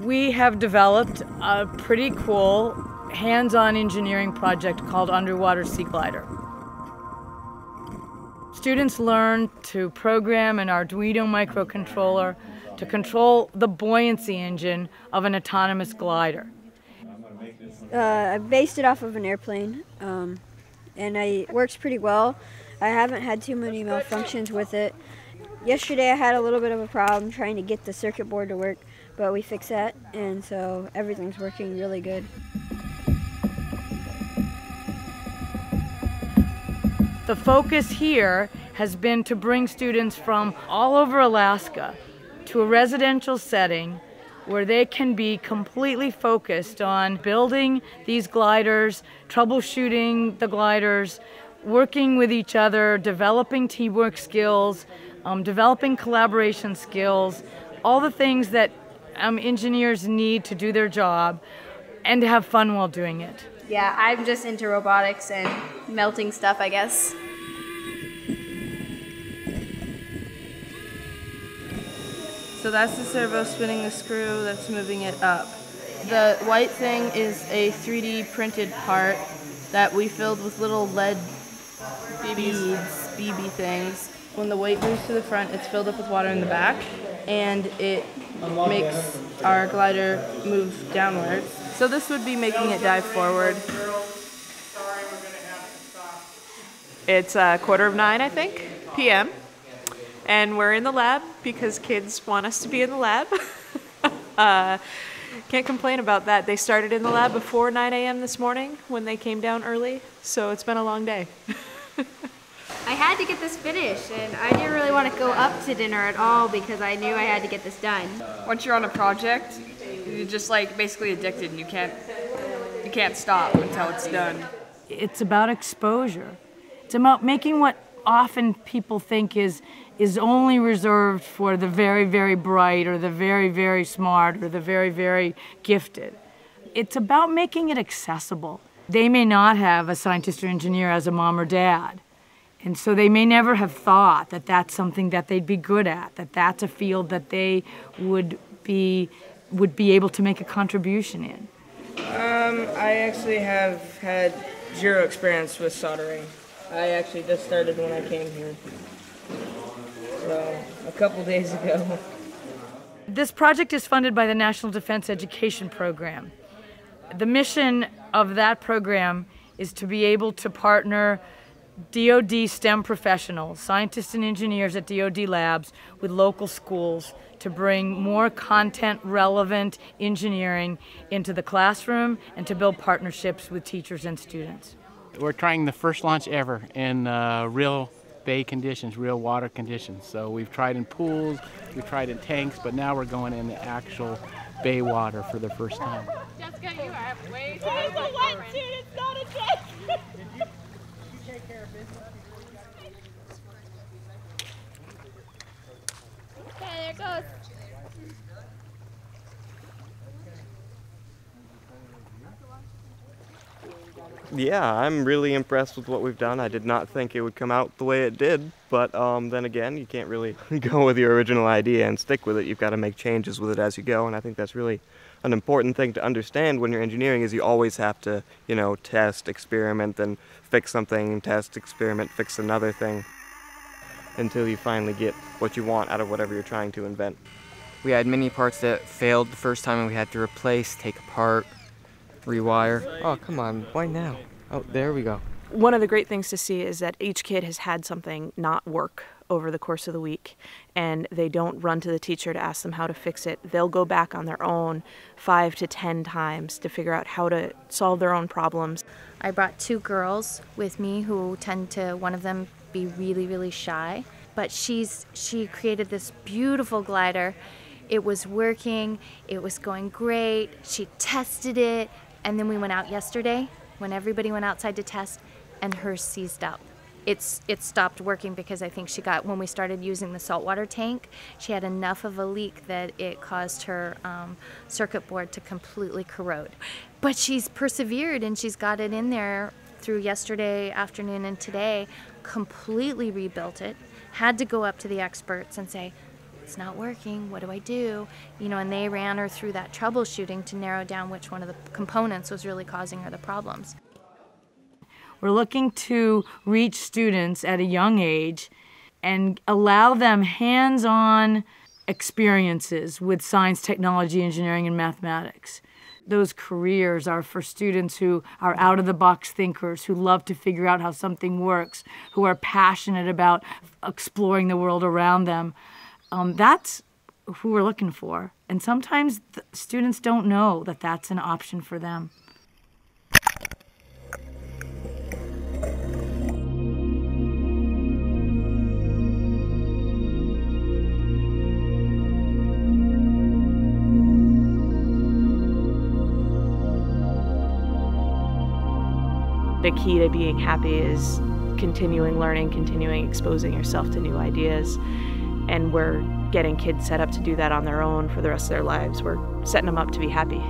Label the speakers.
Speaker 1: We have developed a pretty cool hands-on engineering project called Underwater SeaGlider. Students learn to program an Arduino microcontroller to control the buoyancy engine of an autonomous glider.
Speaker 2: I based it off of an airplane, and it works pretty well. I haven't had too many malfunctions with it. Yesterday I had a little bit of a problem trying to get the circuit board to work, but we fixed that, and so everything's working really good.
Speaker 1: The focus here has been to bring students from all over Alaska to a residential setting where they can be completely focused on building these gliders, troubleshooting the gliders, working with each other, developing teamwork skills, developing collaboration skills, all the things that engineers need to do their job and to have fun while doing it.
Speaker 3: Yeah, I'm just into robotics and melting stuff, I guess.
Speaker 4: So that's the servo spinning the screw that's moving it up. The white thing is a 3D printed part that we filled with little lead beads, BB things. When the weight moves to the front, it's filled up with water in the back, and it makes our glider move downwards. So this would be making it dive forward.
Speaker 5: It's 9:15, I think, p.m. And we're in the lab because kids want us to be in the lab. Can't complain about that. They started in the lab before 9 a.m. this morning when they came down early, so it's been a long day.
Speaker 3: I had to get this finished, and I didn't really want to go up to dinner at all because I knew I had to get this done.
Speaker 6: Once you're on a project, you're just like basically addicted, and you can't stop until it's done.
Speaker 1: It's about exposure. It's about making what often people think is only reserved for the very, very bright or the very, very smart or the very, very gifted. It's about making it accessible. They may not have a scientist or engineer as a mom or dad, and so they may never have thought that that's something that they'd be good at, that that's a field that they would be able to make a contribution in.
Speaker 4: I actually have had zero experience with soldering. I actually just started when I came here, so a couple days ago.
Speaker 1: This project is funded by the National Defense Education Program. The mission of that program is to be able to partner DoD STEM professionals, scientists and engineers at DoD labs, with local schools to bring more content-relevant engineering into the classroom and to build partnerships with teachers and students.
Speaker 7: We're trying the first launch ever in real bay conditions, real water conditions. So we've tried in pools, we've tried in tanks, but now we're going in the actual bay water for the first time.
Speaker 8: Jessica, you are way too much. It's a wetsuit, it's not a tank. Did you take care of business? Okay, there it goes.
Speaker 9: Yeah, I'm really impressed with what we've done. I did not think it would come out the way it did, but then again, you can't really go with your original idea and stick with it. You've got to make changes with it as you go, and I think that's really an important thing to understand when you're engineering, is you always have to, you know, test, experiment, then fix something, test, experiment, fix another thing, until you finally get what you want out of whatever you're trying to invent.
Speaker 10: We had many parts that failed the first time and we had to replace, take apart, rewire. Oh, come on, why now? Oh, there we go.
Speaker 5: One of the great things to see is that each kid has had something not work over the course of the week, and they don't run to the teacher to ask them how to fix it. They'll go back on their own 5 to 10 times to figure out how to solve their own problems.
Speaker 11: I brought 2 girls with me who tend to, one of them, be really, really shy, but she created this beautiful glider. It was working, it was going great, she tested it, and then we went out yesterday when everybody went outside to test, and hers seized up. It stopped working because I think she got, when we started using the saltwater tank, she had enough of a leak that it caused her circuit board to completely corrode. But she's persevered and she's got it in there through yesterday afternoon and today, completely rebuilt it, had to go up to the experts and say, it's not working, what do I do? You know, and they ran her through that troubleshooting to narrow down which one of the components was really causing her the problems.
Speaker 1: We're looking to reach students at a young age and allow them hands-on experiences with science, technology, engineering, and mathematics. Those careers are for students who are out-of-the-box thinkers, who love to figure out how something works, who are passionate about exploring the world around them. That's who we're looking for. And sometimes students don't know that that's an option for them.
Speaker 5: The key to being happy is continuing learning, continuing exposing yourself to new ideas. And we're getting kids set up to do that on their own for the rest of their lives. We're setting them up to be happy.